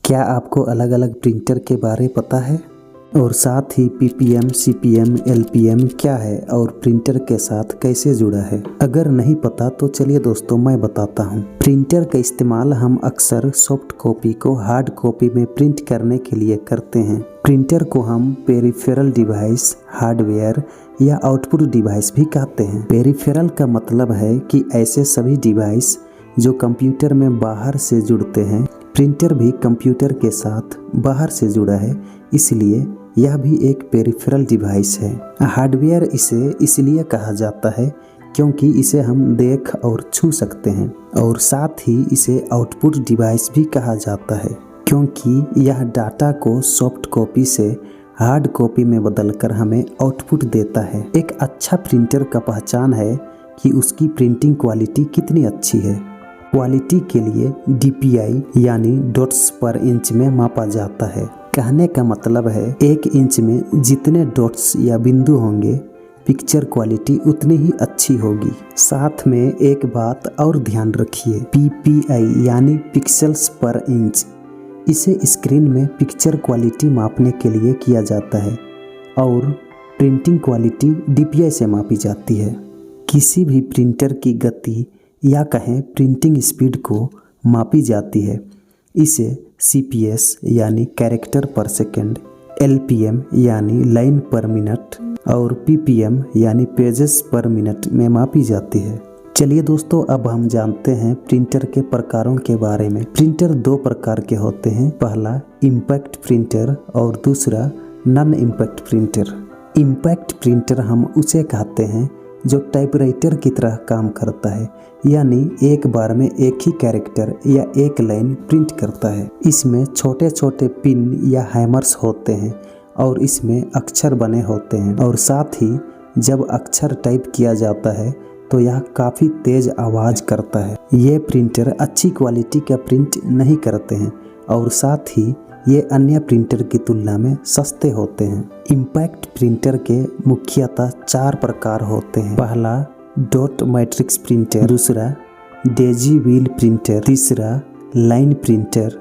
क्या आपको अलग अलग प्रिंटर के बारे पता है? और साथ ही पीपीएम, सीपीएम, एलपीएम क्या है और प्रिंटर के साथ कैसे जुड़ा है? अगर नहीं पता तो चलिए दोस्तों मैं बताता हूँ। प्रिंटर का इस्तेमाल हम अक्सर सॉफ्ट कॉपी को हार्ड कॉपी में प्रिंट करने के लिए करते हैं। प्रिंटर को हम पेरिफेरल डिवाइस, हार्डवेयर या आउटपुट डिवाइस भी कहते हैं। पेरिफेरल का मतलब है कि ऐसे सभी डिवाइस जो कंप्यूटर में बाहर से जुड़ते हैं। प्रिंटर भी कंप्यूटर के साथ बाहर से जुड़ा है, इसलिए यह भी एक पेरिफेरल डिवाइस है। हार्डवेयर इसे इसलिए कहा जाता है क्योंकि इसे हम देख और छू सकते हैं, और साथ ही इसे आउटपुट डिवाइस भी कहा जाता है क्योंकि यह डाटा को सॉफ्ट कॉपी से हार्ड कॉपी में बदलकर हमें आउटपुट देता है। एक अच्छा प्रिंटर का पहचान है कि उसकी प्रिंटिंग क्वालिटी कितनी अच्छी है। क्वालिटी के लिए डीपीआई यानी डॉट्स पर इंच में मापा जाता है। कहने का मतलब है 1 इंच में जितने डॉट्स या बिंदु होंगे पिक्चर क्वालिटी उतनी ही अच्छी होगी। साथ में एक बात और ध्यान रखिए, पीपीआई यानी पिक्सेल्स पर इंच, इसे स्क्रीन में पिक्चर क्वालिटी मापने के लिए किया जाता है और प्रिंटिंग क्वालिटी डीपीआई से मापी जाती है। किसी भी प्रिंटर की गति या कहें प्रिंटिंग स्पीड को मापी जाती है। इसे सीपीएस यानी कैरेक्टर पर सेकंड, एलपीएम यानी लाइन पर मिनट और पीपीएम यानी पेजेस पर मिनट में मापी जाती है। चलिए दोस्तों, अब हम जानते हैं प्रिंटर के प्रकारों के बारे में। प्रिंटर 2 प्रकार के होते हैं। पहला इम्पैक्ट प्रिंटर और दूसरा non impact printer. Impact printer हम उसे कहते हैं जो टाइपराइटर की तरह काम करता है, यानी एक बार में एक ही कैरेक्टर या एक लाइन प्रिंट करता है। इसमें छोटे छोटे पिन या हैमर्स होते हैं और इसमें अक्षर बने होते हैं, और साथ ही जब अक्षर टाइप किया जाता है तो यह काफ़ी तेज आवाज़ करता है। ये प्रिंटर अच्छी क्वालिटी का प्रिंट नहीं करते हैं और साथ ही ये अन्य प्रिंटर की तुलना में सस्ते होते हैं। इम्पैक्ट प्रिंटर के मुख्यतः 4 प्रकार होते हैं। पहला डॉट मैट्रिक्स प्रिंटर, दूसरा डेजी व्हील प्रिंटर, तीसरा लाइन प्रिंटर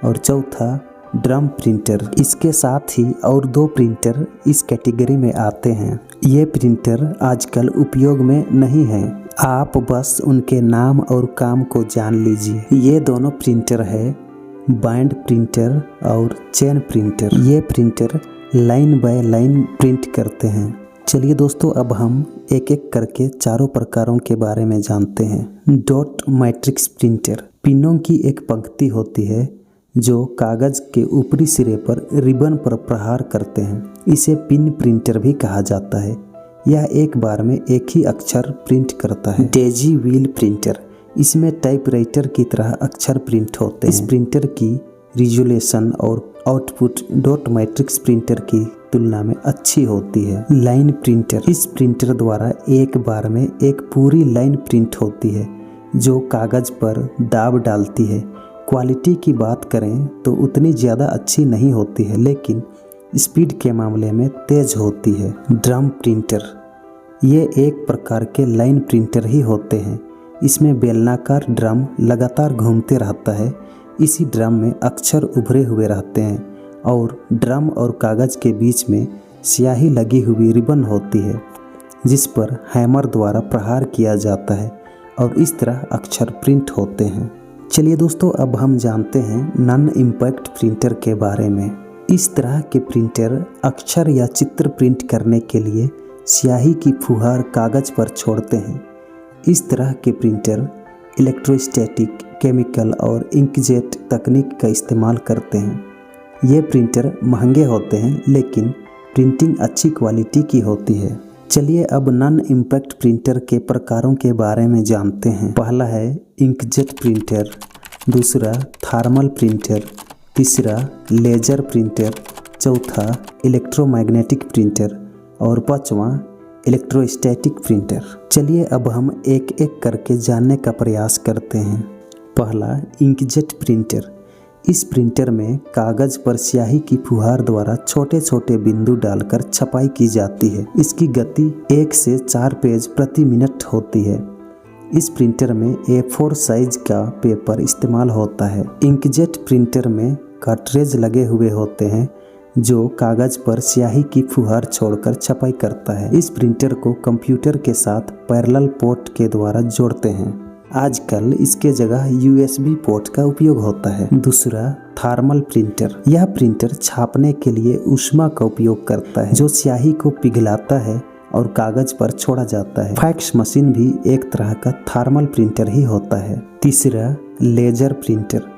और चौथा ड्रम प्रिंटर। इसके साथ ही और 2 प्रिंटर इस कैटेगरी में आते हैं। ये प्रिंटर आजकल उपयोग में नहीं है, आप बस उनके नाम और काम को जान लीजिए। ये दोनों प्रिंटर है बाइंड प्रिंटर और चेन प्रिंटर। ये printer line by line print करते हैं। चलिए दोस्तों, अब हम एक एक करके चारों प्रकारों के बारे में जानते हैं। डॉट मैट्रिक्स प्रिंटर, पिनों की एक पंक्ति होती है जो कागज के ऊपरी सिरे पर रिबन पर प्रहार करते हैं। इसे पिन प्रिंटर भी कहा जाता है। यह एक बार में एक ही अक्षर प्रिंट करता है। डेजी व्हील प्रिंटर, इसमें टाइपराइटर की तरह अक्षर प्रिंट होते हैं। इस प्रिंटर की रिजोल्यूशन और आउटपुट डॉट मैट्रिक्स प्रिंटर की तुलना में अच्छी होती है। लाइन प्रिंटर, इस प्रिंटर द्वारा एक बार में एक पूरी लाइन प्रिंट होती है जो कागज पर दाब डालती है। क्वालिटी की बात करें तो उतनी ज़्यादा अच्छी नहीं होती है, लेकिन स्पीड के मामले में तेज होती है। ड्रम प्रिंटर, ये एक प्रकार के लाइन प्रिंटर ही होते हैं। इसमें बेलनाकार ड्रम लगातार घूमते रहता है। इसी ड्रम में अक्षर उभरे हुए रहते हैं और ड्रम और कागज के बीच में स्याही लगी हुई रिबन होती है जिस पर हैमर द्वारा प्रहार किया जाता है और इस तरह अक्षर प्रिंट होते हैं। चलिए दोस्तों, अब हम जानते हैं नॉन इम्पैक्ट प्रिंटर के बारे में। इस तरह के प्रिंटर अक्षर या चित्र प्रिंट करने के लिए स्याही की फुहार कागज पर छोड़ते हैं। इस तरह के प्रिंटर इलेक्ट्रोस्टैटिक, केमिकल और इंकजेट तकनीक का इस्तेमाल करते हैं। ये प्रिंटर महंगे होते हैं लेकिन प्रिंटिंग अच्छी क्वालिटी की होती है। चलिए अब नॉन इम्पैक्ट प्रिंटर के प्रकारों के बारे में जानते हैं। पहला है इंकजेट प्रिंटर, दूसरा थर्मल प्रिंटर, तीसरा लेजर प्रिंटर, चौथा इलेक्ट्रोमैग्नेटिक प्रिंटर और पांचवा इलेक्ट्रोस्टैटिक प्रिंटर। चलिए अब हम एक एक करके जानने का प्रयास करते हैं। पहला इंकजेट प्रिंटर, इस प्रिंटर में कागज पर स्याही की फुहार द्वारा छोटे छोटे बिंदु डालकर छपाई की जाती है। इसकी गति 1 से 4 पेज प्रति मिनट होती है। इस प्रिंटर में A4 साइज का पेपर इस्तेमाल होता है। इंकजेट प्रिंटर में कार्ट्रिज लगे हुए होते हैं जो कागज पर स्याही की फुहार छोड़कर छपाई करता है। इस प्रिंटर को कंप्यूटर के साथ पैरेलल पोर्ट के द्वारा जोड़ते हैं। आजकल इसके जगह USB पोर्ट का उपयोग होता है। दूसरा, थर्मल प्रिंटर। यह प्रिंटर छापने के लिए ऊष्मा का उपयोग करता है जो स्याही को पिघलाता है और कागज पर छोड़ा जाता है। फैक्स मशीन भी एक तरह का थर्मल प्रिंटर ही होता है। तीसरा, लेजर प्रिंटर।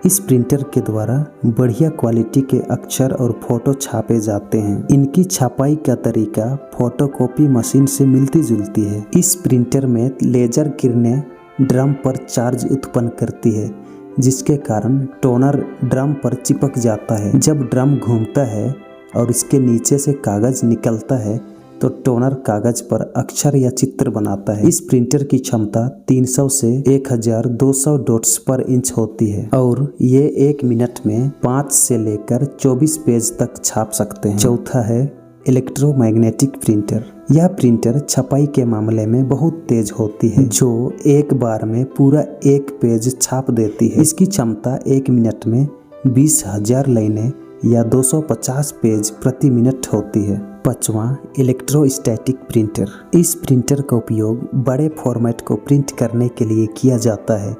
इस प्रिंटर के द्वारा बढ़िया क्वालिटी के अक्षर और फोटो छापे जाते हैं। इनकी छपाई का तरीका फोटोकॉपी मशीन से मिलती जुलती है। इस प्रिंटर में लेजर किरणें ड्रम पर चार्ज उत्पन्न करती है जिसके कारण टोनर ड्रम पर चिपक जाता है। जब ड्रम घूमता है और इसके नीचे से कागज निकलता है तो टोनर कागज पर अक्षर या चित्र बनाता है। इस प्रिंटर की क्षमता 300 से 1200 डॉट्स पर इंच होती है और ये 1 मिनट में 5 से लेकर 24 पेज तक छाप सकते हैं। चौथा है इलेक्ट्रोमैग्नेटिक प्रिंटर। यह प्रिंटर छपाई के मामले में बहुत तेज होती है जो एक बार में पूरा 1 पेज छाप देती है। इसकी क्षमता 1 मिनट में 20,000 लाइनें या 250 पेज प्रति मिनट होती है। पांचवा, इलेक्ट्रोस्टैटिक प्रिंटर। इस प्रिंटर का उपयोग बड़े फॉर्मेट को प्रिंट करने के लिए किया जाता है।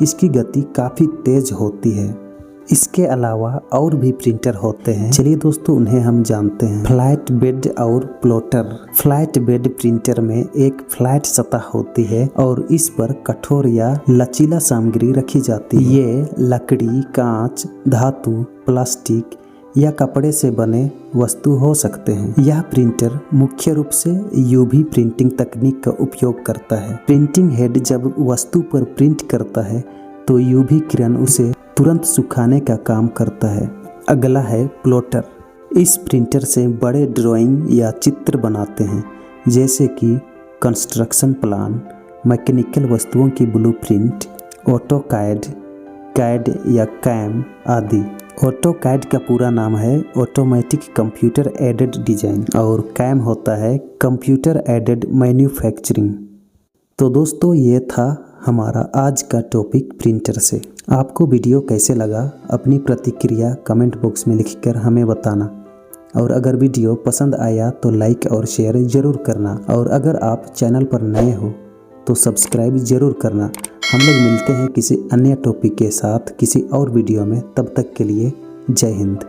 इसकी गति काफ़ी तेज होती है। इसके अलावा और भी प्रिंटर होते हैं, चलिए दोस्तों उन्हें हम जानते हैं। फ्लैट बेड और प्लॉटर। फ्लैट बेड प्रिंटर में एक फ्लैट सतह होती है और इस पर कठोर या लचीला सामग्री रखी जाती है। ये लकड़ी, कांच, धातु, प्लास्टिक या कपड़े से बने वस्तु हो सकते हैं। यह प्रिंटर मुख्य रूप से UV प्रिंटिंग तकनीक का उपयोग करता है। प्रिंटिंग हेड जब वस्तु पर प्रिंट करता है तो UV किरण उसे तुरंत सुखाने का काम करता है। अगला है प्लॉटर। इस प्रिंटर से बड़े ड्राइंग या चित्र बनाते हैं जैसे कि कंस्ट्रक्शन प्लान, मैकेनिकल वस्तुओं की ब्लूप्रिंट, ऑटोकैड, कैड या कैम आदि। ऑटोकैड का पूरा नाम है ऑटोमेटिक कंप्यूटर एडेड डिजाइन और कैम होता है कंप्यूटर एडेड मैन्युफैक्चरिंग। तो दोस्तों ये था हमारा आज का टॉपिक प्रिंटर से। आपको वीडियो कैसे लगा अपनी प्रतिक्रिया कमेंट बॉक्स में लिखकर हमें बताना और अगर वीडियो पसंद आया तो लाइक और शेयर ज़रूर करना और अगर आप चैनल पर नए हो तो सब्सक्राइब ज़रूर करना। हम लोग मिलते हैं किसी अन्य टॉपिक के साथ किसी और वीडियो में, तब तक के लिए जय हिंद।